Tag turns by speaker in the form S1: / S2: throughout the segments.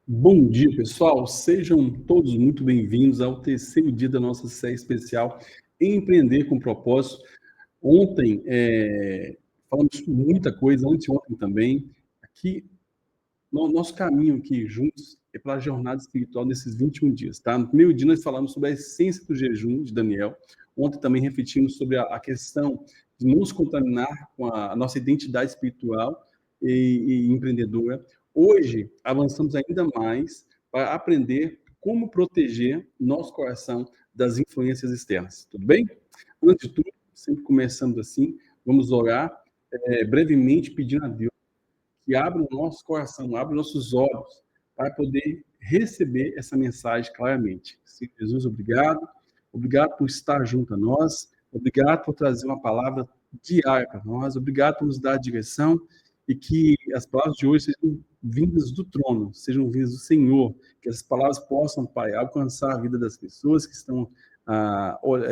S1: Bom dia, pessoal. Sejam todos muito bem-vindos ao terceiro dia da nossa série especial Empreender com Propósito. Ontem, falamos muita coisa, anteontem também. Aqui, nosso caminho aqui juntos é para a jornada espiritual nesses 21 dias, tá? No primeiro dia nós falamos sobre a essência do jejum de Daniel. Ontem também refletimos sobre a questão de não nos contaminar com a nossa identidade espiritual e empreendedora. Hoje, avançamos ainda mais para aprender como proteger nosso coração das influências externas. Tudo bem? Antes de tudo, sempre começando assim, vamos orar brevemente pedindo a Deus que abra o nosso coração, abra nossos olhos para poder receber essa mensagem claramente. Senhor Jesus, obrigado. Obrigado por estar junto a nós. Obrigado por trazer uma palavra diária para nós. Obrigado por nos dar a direção e que as palavras de hoje sejam vindas do trono, sejam vindas do Senhor, que essas palavras possam, Pai, alcançar a vida das pessoas que estão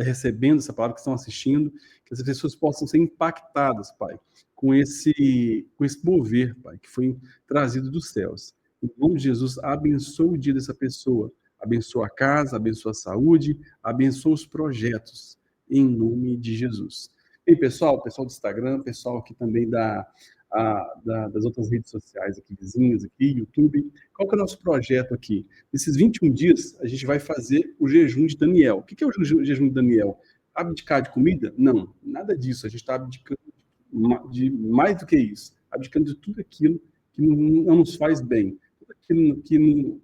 S1: recebendo essa palavra, que estão assistindo, que essas pessoas possam ser impactadas, Pai, com esse mover, Pai, que foi trazido dos céus. Em nome de Jesus, abençoa o dia dessa pessoa, abençoa a casa, abençoa a saúde, abençoa os projetos, em nome de Jesus. E pessoal do Instagram, pessoal aqui também das outras redes sociais aqui, vizinhas aqui, YouTube. Qual que é o nosso projeto aqui? Nesses 21 dias, a gente vai fazer o jejum de Daniel. O que é o jejum de Daniel? Abdicar de comida? Não, nada disso. A gente está abdicando de mais do que isso. Abdicando de tudo aquilo que não nos faz bem. Tudo aquilo que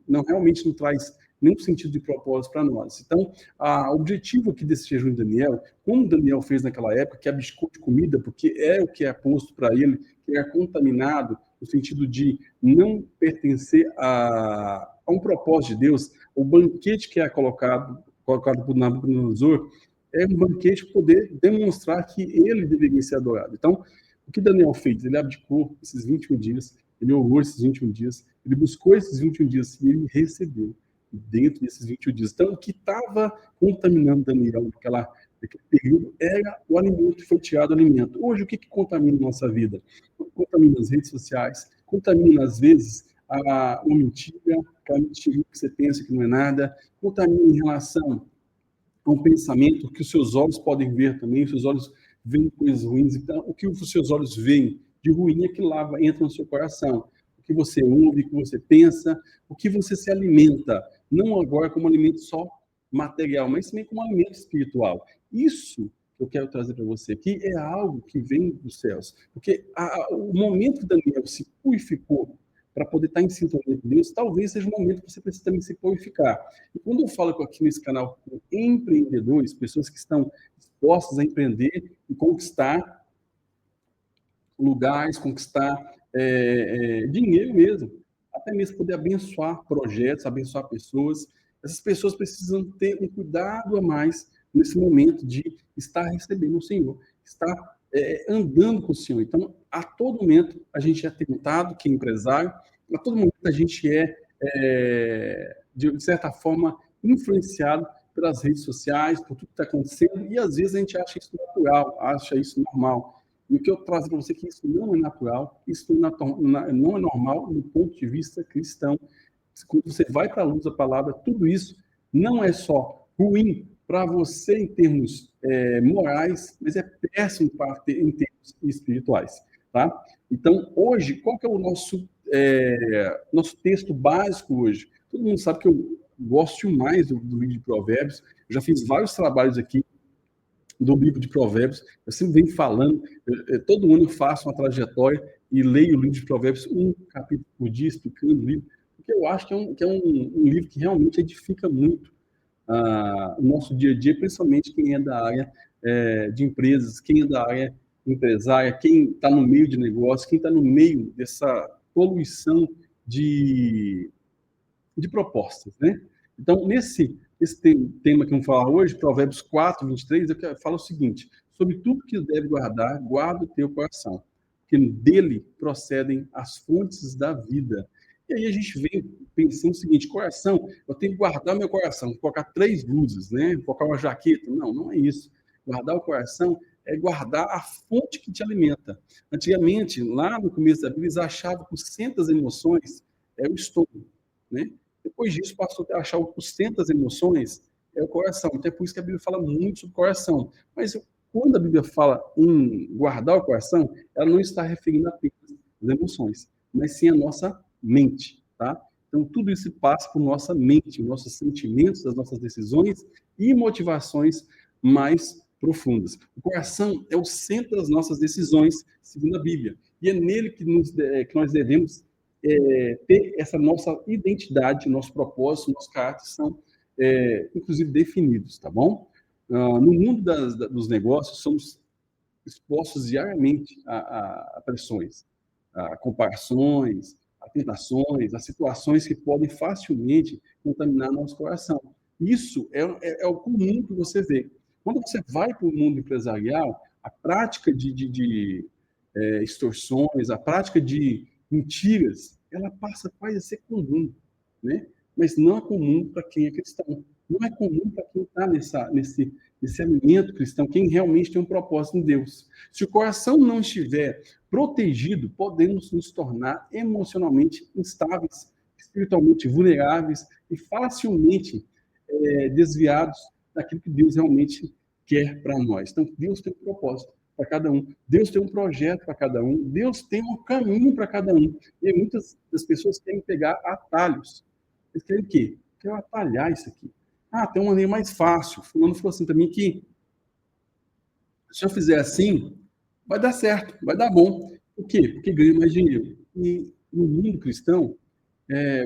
S1: não realmente não traz nenhum sentido de propósito para nós. Então, o objetivo aqui desse jejum de Daniel, como Daniel fez naquela época, que abdicou de comida, porque é o que é posto para ele, que é contaminado, no sentido de não pertencer a um propósito de Deus. O banquete que é colocado por Nabucodonosor é um banquete para poder demonstrar que ele deveria ser adorado. Então, o que Daniel fez? Ele abdicou esses 21 dias, ele orou esses 21 dias, ele buscou esses 21 dias e ele recebeu dentro desses 21 dias. Então, o que estava contaminando Daniel naquele período era o alimento, que foi tirado o alimento. Hoje, o que contamina a nossa vida? Contamina as redes sociais, contamina, às vezes, uma mentira, aquela mentira que você pensa que não é nada, contamina em relação a um pensamento que os seus olhos podem ver também, os seus olhos veem coisas ruins. Então, o que os seus olhos veem de ruim é que lá entra no seu coração. O que você ouve, o que você pensa, o que você se alimenta, não agora como alimento só material, mas também como alimento espiritual. Isso que eu quero trazer para você aqui é algo que vem dos céus. Porque o momento que Daniel se purificou para poder estar em sintonia com Deus, talvez seja o momento que você precisa também se purificar. E quando eu falo aqui nesse canal com empreendedores, pessoas que estão dispostas a empreender e conquistar lugares, conquistar dinheiro mesmo, até mesmo poder abençoar projetos, abençoar pessoas. Essas pessoas precisam ter um cuidado a mais nesse momento de estar recebendo o Senhor, estar andando com o Senhor. Então, a todo momento, a gente é tentado, que é empresário, a todo momento a gente de certa forma, influenciado pelas redes sociais, por tudo que está acontecendo, e às vezes a gente acha isso natural, acha isso normal. E o que eu trago para você é que isso não é natural, isso não é normal do ponto de vista cristão. Quando você vai para a luz da palavra, tudo isso não é só ruim para você em termos morais, mas é péssimo em termos espirituais. Tá? Então, hoje, qual que é o nosso texto básico hoje? Todo mundo sabe que eu gosto mais do livro de Provérbios, eu já fiz vários trabalhos aqui do livro de Provérbios, eu sempre venho falando, todo ano eu faço uma trajetória e leio o livro de Provérbios, um capítulo por dia, explicando o livro, porque eu acho que é um livro que realmente edifica muito o nosso dia a dia, principalmente quem é da área de empresas, quem é da área empresária, quem está no meio de negócio, quem está no meio dessa poluição de propostas, né? Então, esse tema que vamos falar hoje, Provérbios 4, 23, eu falo o seguinte: sobre tudo que deve guardar, guarda o teu coração, porque dele procedem as fontes da vida. E aí a gente vem pensando o seguinte: coração, eu tenho que guardar meu coração, colocar 3 luzes, né? Colocar uma jaqueta. Não é isso. Guardar o coração é guardar a fonte que te alimenta. Antigamente, lá no começo da Bíblia, eles achavam que o centro das emoções é o estômago, né? Depois disso, passou a achar o centro das emoções é o coração. Então, é por isso que a Bíblia fala muito sobre o coração. Mas quando a Bíblia fala em guardar o coração, ela não está referindo apenas às emoções, mas sim a nossa mente, tá? Então, tudo isso passa por nossa mente, nossos sentimentos, as nossas decisões e motivações mais profundas. O coração é o centro das nossas decisões, segundo a Bíblia. E é nele que nós devemos ter essa nossa identidade, nosso propósito, nosso caráter são, inclusive, definidos, tá bom? No mundo dos negócios, somos expostos diariamente a pressões, a comparações, a tentações, a situações que podem facilmente contaminar nosso coração. Isso é o comum que você vê. Quando você vai para o mundo empresarial, a prática de extorsões, a prática de mentiras, ela passa quase a ser comum, né? Mas não é comum para quem é cristão. Não é comum para quem está nesse alimento cristão, quem realmente tem um propósito em Deus. Se o coração não estiver protegido, podemos nos tornar emocionalmente instáveis, espiritualmente vulneráveis e facilmente desviados daquilo que Deus realmente quer para nós. Então, Deus tem um propósito para cada um. Deus tem um projeto para cada um. Deus tem um caminho para cada um. E muitas das pessoas querem pegar atalhos. Eles querem o quê? Querem atalhar isso aqui. Ah, tem uma maneira mais fácil. Fulano falou assim também que se eu fizer assim, vai dar certo, vai dar bom. Por quê? Porque ganha mais dinheiro. E no mundo cristão,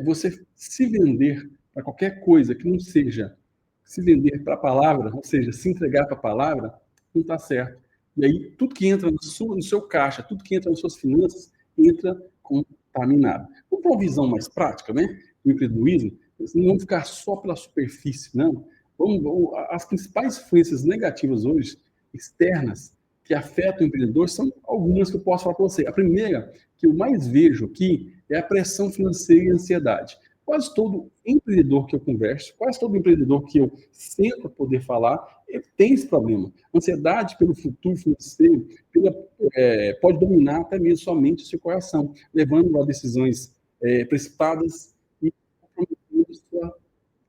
S1: você se vender para qualquer coisa que não seja se vender para a palavra, ou seja, se entregar para a palavra, não está certo. E aí, tudo que entra no seu caixa, tudo que entra nas suas finanças, entra contaminado. Vamos para uma visão mais prática, né? Do empreendedorismo, não vamos ficar só pela superfície, não. As principais influências negativas hoje, externas, que afetam o empreendedor, são algumas que eu posso falar para você. A primeira, que eu mais vejo aqui, é a pressão financeira e a ansiedade. Quase todo empreendedor que eu converso, quase todo empreendedor que eu sento para poder falar, ele tem esse problema. Ansiedade pelo futuro financeiro pode dominar até mesmo somente o seu coração, levando a decisões precipitadas e comprometendo sua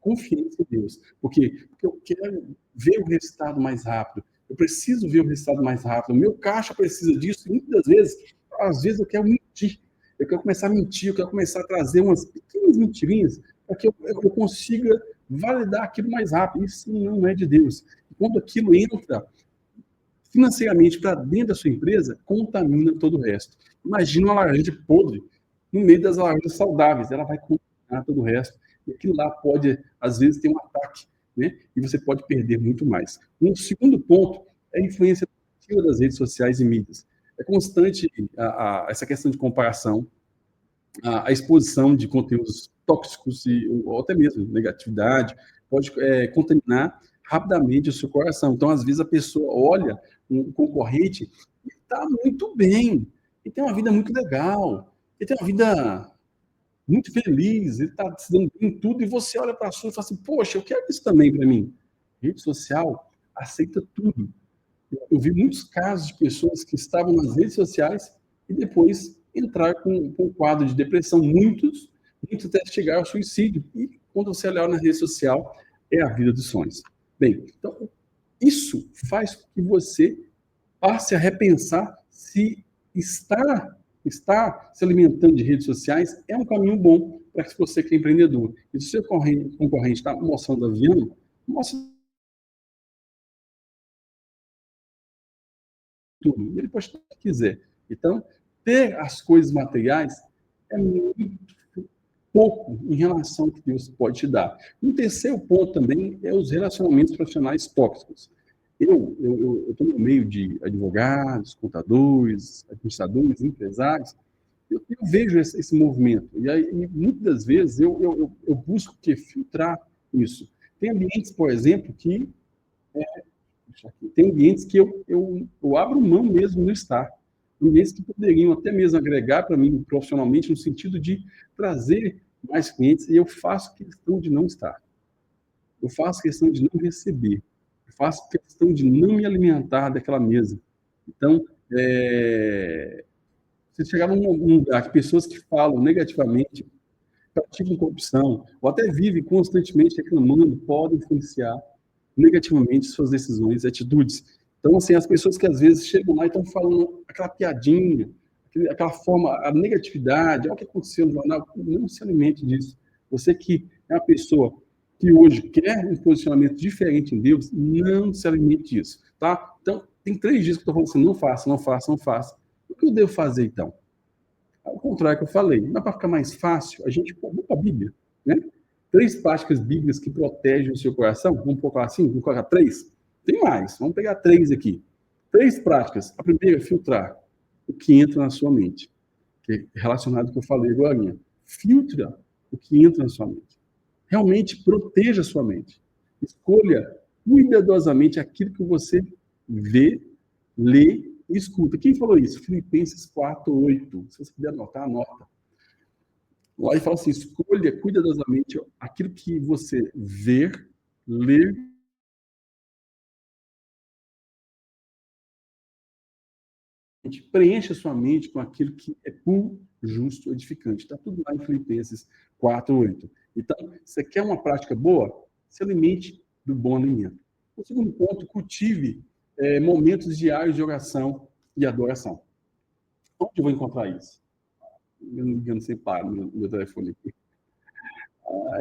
S1: confiança em Deus. Por quê? Porque eu quero ver o resultado mais rápido. Eu preciso ver o resultado mais rápido. O meu caixa precisa disso. E muitas vezes, às vezes eu quero mentir. Eu quero começar a mentir, eu quero começar a trazer umas pequenas mentirinhas para que eu consiga validar aquilo mais rápido. Isso não é de Deus. E quando aquilo entra financeiramente para dentro da sua empresa, contamina todo o resto. Imagina uma laranja podre no meio das laranjas saudáveis. Ela vai contaminar todo o resto. E aquilo lá pode, às vezes, ter um ataque, né? E você pode perder muito mais. Um segundo ponto é a influência negativa das redes sociais e mídias. É constante essa questão de comparação, a exposição de conteúdos tóxicos ou até mesmo negatividade pode contaminar rapidamente o seu coração. Então, às vezes, a pessoa olha um concorrente e está muito bem, e tem uma vida muito legal, e tem uma vida muito feliz, ele está se dando bem em tudo, e você olha para a sua e fala assim, poxa, eu quero isso também para mim. Rede social aceita tudo. Eu vi muitos casos de pessoas que estavam nas redes sociais e depois entraram com um quadro de depressão, muitos até chegar ao suicídio. E quando você olhar na rede social, é a vida dos sonhos. Bem, então, isso faz com que você passe a repensar se está se alimentando de redes sociais é um caminho bom para que você que é empreendedor. E se o seu concorrente está mostrando avião, mostre tudo. Ele pode fazer o que quiser. Então, ter as coisas materiais é muito pouco em relação ao que Deus pode te dar. Um terceiro ponto também é os relacionamentos profissionais tóxicos. Eu estou no meio de advogados, contadores, administradores, empresários, eu vejo esse movimento. E aí, muitas das vezes, eu busco que filtrar isso. Tem ambientes, por exemplo, que tem ambientes que eu abro mão mesmo no estar. Ambientes que poderiam até mesmo agregar para mim profissionalmente, no sentido de trazer mais clientes, e eu faço questão de não estar. Eu faço questão de não receber. Eu faço questão de não me alimentar daquela mesa. Então, você chegava num lugar que pessoas que falam negativamente, praticam corrupção, ou até vivem constantemente reclamando, podem influenciar negativamente suas decisões e atitudes. Então, assim, as pessoas que às vezes chegam lá e estão falando aquela piadinha, aquela forma, a negatividade, olha o que aconteceu no jornal, não se alimente disso. Você que é uma pessoa que hoje quer um posicionamento diferente em Deus, não se alimente disso, tá? Então, tem 3 dias que eu estou falando assim, não faça, não faça, não faça. O que eu devo fazer, então? Ao contrário que eu falei, não é para ficar mais fácil, a gente vamos para a Bíblia, né? 3 práticas bíblicas que protegem o seu coração, vamos colocar assim, vamos colocar 3? Tem mais, vamos pegar 3 aqui. 3 práticas. A primeira é filtrar o que entra na sua mente, que é relacionado ao que eu falei agora. Filtra o que entra na sua mente. Realmente proteja a sua mente. Escolha cuidadosamente aquilo que você vê, lê e escuta. Quem falou isso? Filipenses 4:8. Se você puder anotar, anota. Lá ele fala assim: escolha cuidadosamente aquilo que você vê, lê, preencha sua mente com aquilo que é puro, justo, edificante. Está tudo lá em Filipenses 4:8. Então, você quer uma prática boa? Se alimente do bom alimento. O segundo ponto, cultive momentos diários de oração e adoração. Onde eu vou encontrar isso? Eu não me engano, sem par no meu telefone aqui.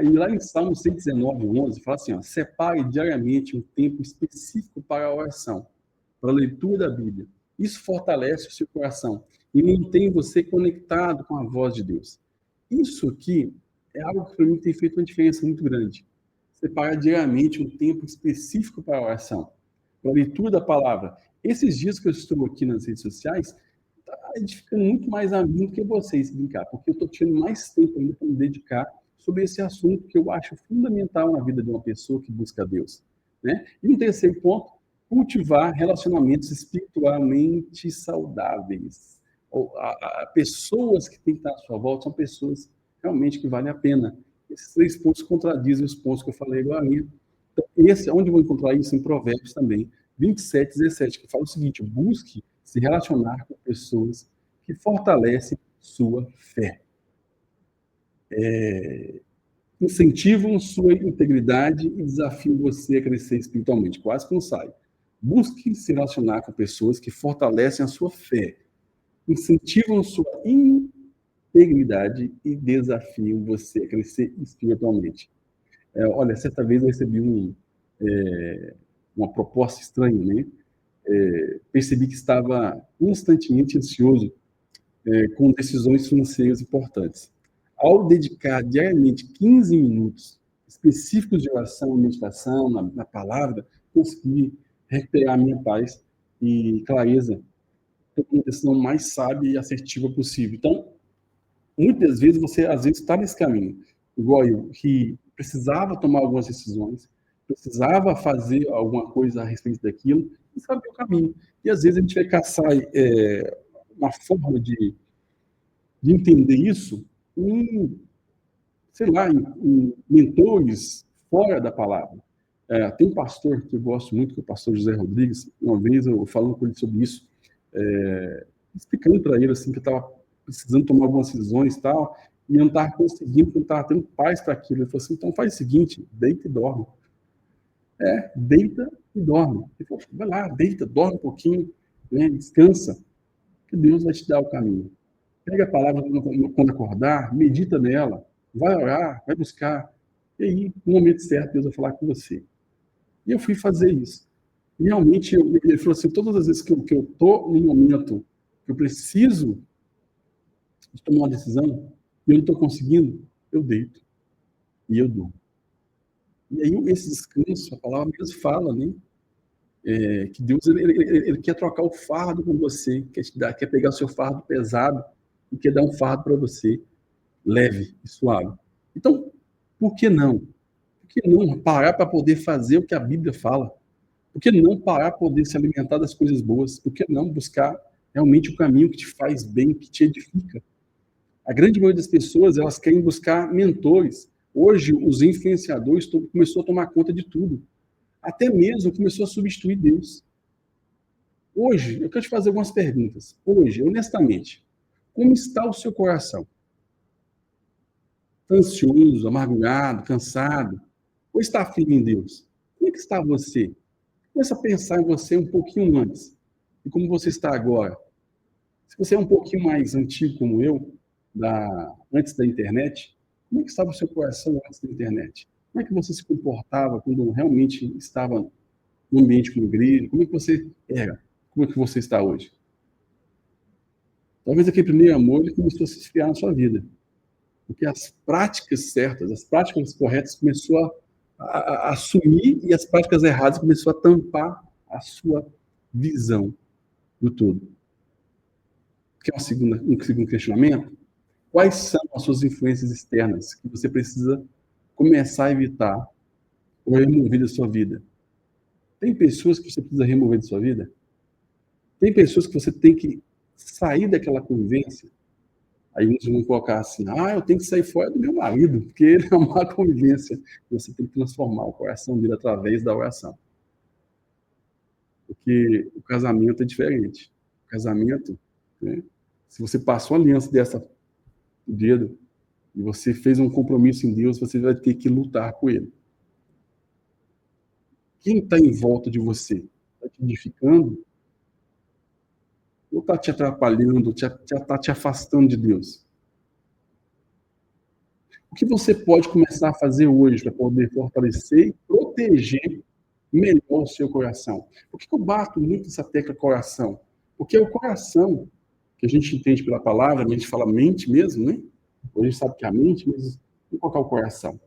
S1: E lá em Salmo 119:11, fala assim, ó, separe diariamente um tempo específico para a oração, para a leitura da Bíblia. Isso fortalece o seu coração e mantém você conectado com a voz de Deus. Isso aqui é algo que para mim tem feito uma diferença muito grande. Separar diariamente um tempo específico para a oração, para a leitura da palavra. Esses dias que eu estou aqui nas redes sociais, está edificando muito mais a mim do que vocês, brincar, porque eu estou tendo mais tempo ainda para me dedicar sobre esse assunto que eu acho fundamental na vida de uma pessoa que busca Deus, né? E um terceiro ponto, cultivar relacionamentos espiritualmente saudáveis. Pessoas que têm que estar à sua volta são pessoas realmente que valem a pena. Esses 3 pontos contradizem os pontos que eu falei agora. Então, esse, onde eu vou encontrar isso? Em Provérbios também, 27:17, que fala o seguinte: busque se relacionar com pessoas que fortalecem sua fé. Incentivam sua integridade e desafiam você a crescer espiritualmente. Quase que não sai. Busque se relacionar com pessoas que fortalecem a sua fé, incentivam sua integridade e desafiam você a crescer espiritualmente. Olha, certa vez eu recebi uma proposta estranha, né? Percebi que estava constantemente ansioso com decisões financeiras importantes. Ao dedicar diariamente 15 minutos específicos de oração e meditação na palavra, consegui recuperar a minha paz e clareza, tomar uma decisão mais sábia e assertiva possível. Então, muitas vezes você, às vezes, está nesse caminho, igual eu, que precisava tomar algumas decisões, precisava fazer alguma coisa a respeito daquilo, e saber o caminho. E, às vezes, a gente vai caçar uma forma de entender isso em, sei lá, em mentores fora da palavra. Tem um pastor que eu gosto muito, que é o pastor José Rodrigues. Uma vez eu falando com ele sobre isso, explicando para ele assim que eu estava precisando tomar algumas decisões e tal, e eu não estava conseguindo, porque eu não estava tendo paz para aquilo. Ele falou assim: então faz o seguinte, deita e dorme. Deita e dorme. Ele falou: vai lá, deita, dorme um pouquinho, né, descansa, que Deus vai te dar o caminho. Pega a palavra quando acordar, medita nela, vai orar, vai buscar. E aí, no momento certo, Deus vai falar com você. E eu fui fazer isso. E realmente, ele falou assim: todas as vezes que eu estou num momento que eu preciso de tomar uma decisão e eu não estou conseguindo, eu deito e eu durmo. E aí, esse descanso, a palavra mesmo fala, né? Que Deus ele quer trocar o fardo com você, quer pegar o seu fardo pesado e quer dar um fardo para você leve e suave. Então, por que não? Por que não parar para poder fazer o que a Bíblia fala? Por que não parar para poder se alimentar das coisas boas? Por que não buscar realmente o caminho que te faz bem, que te edifica? A grande maioria das pessoas, elas querem buscar mentores. Hoje, os influenciadores começou a tomar conta de tudo. Até mesmo começou a substituir Deus. Hoje, eu quero te fazer algumas perguntas. Hoje, honestamente, como está o seu coração? Está ansioso, amargurado, cansado? Ou está firme em Deus? Como é que está você? Começa a pensar em você um pouquinho antes. E como você está agora? Se você é um pouquinho mais antigo como eu, antes da internet, como é que estava o seu coração antes da internet? Como é que você se comportava quando realmente estava no ambiente com igreja? Como é que você era? Como é que você está hoje? Talvez aquele primeiro amor ele começou a se esfriar na sua vida, porque as práticas certas, as práticas corretas começou a assumir e as práticas erradas começou a tampar a sua visão do todo. Que é um segundo questionamento? Quais são as suas influências externas que você precisa começar a evitar ou remover da sua vida? Tem pessoas que você precisa remover da sua vida? Tem pessoas que você tem que sair daquela convivência? Aí eles vão colocar assim, eu tenho que sair fora do meu marido, porque ele é uma má convivência. Você tem que transformar o coração dele através da oração. Porque o casamento é diferente. O casamento, né, se você passou a aliança dessa dedo e você fez um compromisso em Deus, você vai ter que lutar com ele. Quem está em volta de você? Está te edificando? Ou está te atrapalhando, está te afastando de Deus? O que você pode começar a fazer hoje para poder fortalecer e proteger melhor o seu coração? Por que eu bato muito essa tecla coração? Porque é o coração que a gente entende pela palavra, a gente fala mente mesmo, né? A gente sabe que é a mente, mas vamos colocar o coração.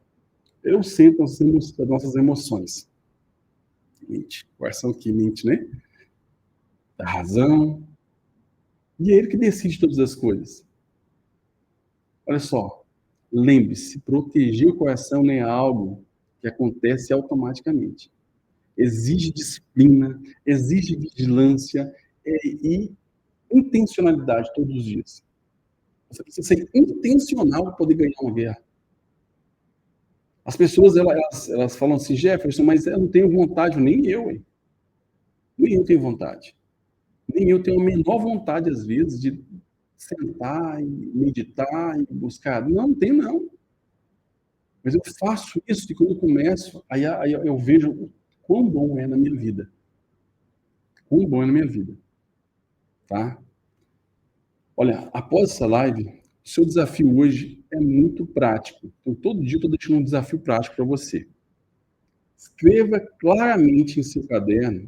S1: Ele é o centro das nossas emoções. Mente, coração que mente, né? Da razão. E é ele que decide todas as coisas. Olha só, lembre-se, proteger o coração não é algo que acontece automaticamente. Exige disciplina, exige vigilância e intencionalidade todos os dias. Você precisa ser intencional para poder ganhar uma guerra. As pessoas elas falam assim, Jefferson, mas eu não tenho vontade, nem eu, hein? Nem eu tenho vontade. Nem eu tenho a menor vontade, às vezes, de sentar e meditar e buscar. Não, não tem não. Mas eu faço isso e quando eu começo, aí eu vejo o quão bom é na minha vida. Quão bom é na minha vida. Tá? Olha, após essa live, o seu desafio hoje é muito prático. Então, todo dia eu estou deixando um desafio prático para você. Escreva claramente em seu caderno,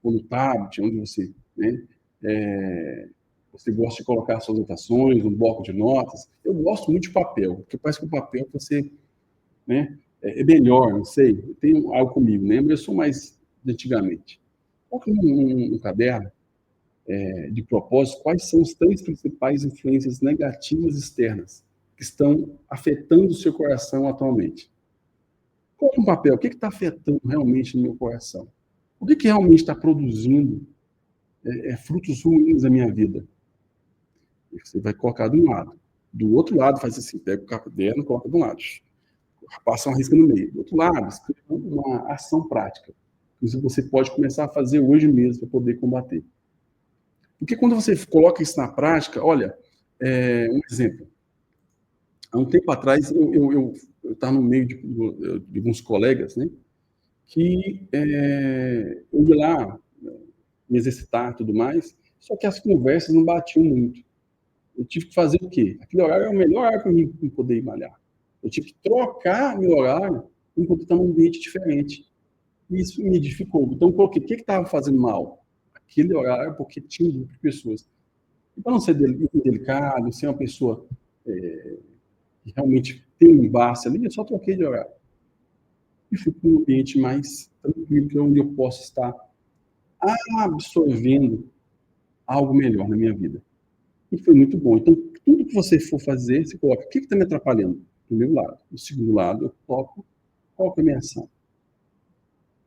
S1: ou no tablet, onde você, né, você gosta de colocar suas anotações, um bloco de notas. Eu gosto muito de papel, porque parece que o papel você, né, é melhor, não sei. Tem algo comigo, né? Mas eu sou mais de antigamente. Coloque num caderno de propósito quais são as 3 principais influências negativas externas que estão afetando o seu coração atualmente. Coloque um papel, o que está afetando realmente no meu coração? O que realmente está produzindo frutos ruins na minha vida? E você vai colocar de um lado. Do outro lado, faz assim, pega o caderno e coloca de um lado. Passa uma risca no meio. Do outro lado, escreva uma ação prática. Isso você pode começar a fazer hoje mesmo para poder combater. Porque quando você coloca isso na prática, olha, um exemplo. Há um tempo atrás, eu estava no meio de alguns colegas, né, que eu ia lá me exercitar e tudo mais, só que as conversas não batiam muito. Eu tive que fazer o quê? Aquele horário era o melhor horário para mim poder ir malhar. Eu tive que trocar meu horário enquanto estava num ambiente diferente. E isso me edificou. Então, eu coloquei, o que estava fazendo mal? Aquele horário, porque tinha um grupo de pessoas. E para não ser indelicado, ser uma pessoa que realmente tem um embate ali, eu só troquei de horário. E fui para um ambiente mais tranquilo, que é onde eu posso estar absorvendo algo melhor na minha vida. E foi muito bom. Então, tudo que você for fazer, você coloca, o que está me atrapalhando? Do primeiro lado. Do segundo lado, eu coloco, qual que é a minha ação?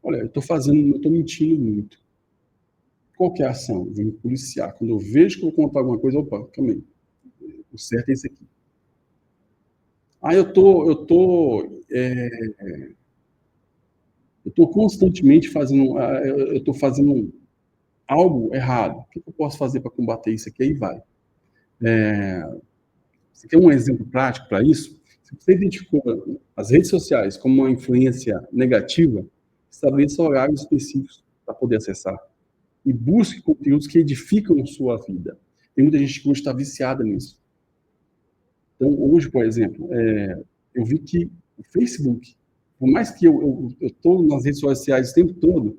S1: Olha, eu estou mentindo muito. Qual que é a ação? Eu vou me policiar. Quando eu vejo que eu vou contar alguma coisa, opa, calma aí. O certo é isso aqui. Eu estou constantemente fazendo, eu estou fazendo algo errado. O que eu posso fazer para combater isso aqui? Aí vai. Você quer um exemplo prático para isso? Se você identificou as redes sociais como uma influência negativa, estabeleça horários específicos para poder acessar. E busque conteúdos que edificam a sua vida. Tem muita gente que hoje está viciada nisso. Então, hoje, por exemplo, eu vi que o Facebook, por mais que eu estou nas redes sociais o tempo todo,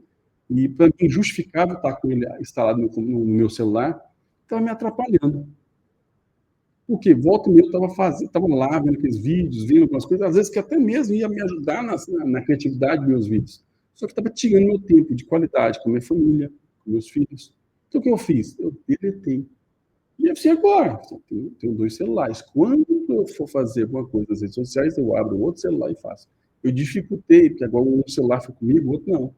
S1: e para mim é injustificável estar com ele instalado no meu celular, estava me atrapalhando. Porque volta e meia eu estava lá vendo aqueles vídeos, vendo algumas coisas, às vezes que até mesmo ia me ajudar na criatividade dos meus vídeos. Só que estava tirando meu tempo de qualidade com a minha família, com meus filhos. Então o que eu fiz? Eu deletei. E assim agora, tenho 2 celulares. Quando eu for fazer alguma coisa nas redes sociais, eu abro outro celular e faço. Eu dificultei, porque agora um celular foi comigo, o outro não.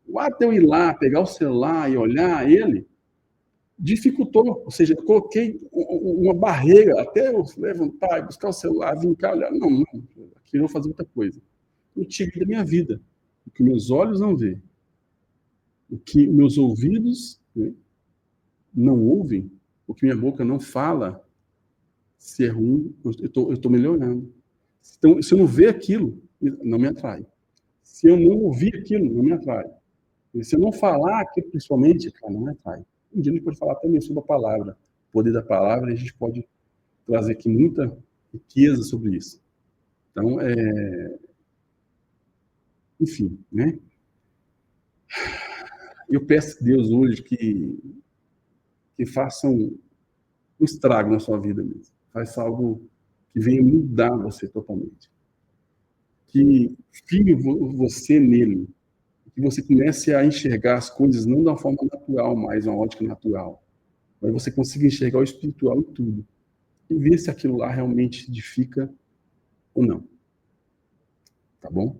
S1: O ato de eu ir lá, pegar o celular e olhar ele, dificultou. Ou seja, eu coloquei uma barreira até eu levantar e buscar o celular, vir cá, olhar. Não, aqui eu vou fazer outra coisa. Eu tirei da minha vida. O que meus olhos não veem, o que meus ouvidos, né, não ouvem, o que minha boca não fala, se é ruim, eu estou melhorando. Então, se eu não ver aquilo, não me atrai. Se eu não ouvir aquilo, não me atrai. E se eu não falar aquilo, principalmente, cara, não me atrai. Um dia a gente pode falar também sobre a palavra, o poder da palavra, e a gente pode trazer aqui muita riqueza sobre isso. Então, enfim, né? Eu peço a Deus hoje que faça um estrago na sua vida mesmo. Faça algo que venha mudar você totalmente. Que fie você nele, que você comece a enxergar as coisas não de uma forma natural, mais uma ótica natural, mas você consiga enxergar o espiritual em tudo e ver se aquilo lá realmente edifica ou não, tá bom?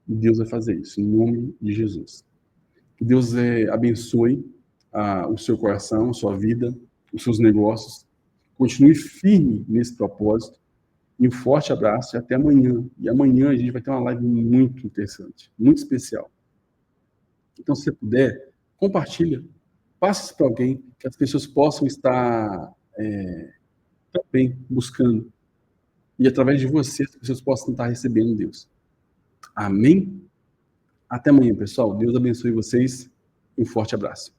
S1: E Deus vai fazer isso, em nome de Jesus. Que Deus abençoe o seu coração, a sua vida, os seus negócios. Continue firme nesse propósito. E um forte abraço e até amanhã. E amanhã a gente vai ter uma live muito interessante, muito especial. Então, se você puder, compartilha, passe isso para alguém, que as pessoas possam estar também buscando. E através de você, as pessoas possam estar recebendo Deus. Amém? Até amanhã, pessoal. Deus abençoe vocês. Um forte abraço.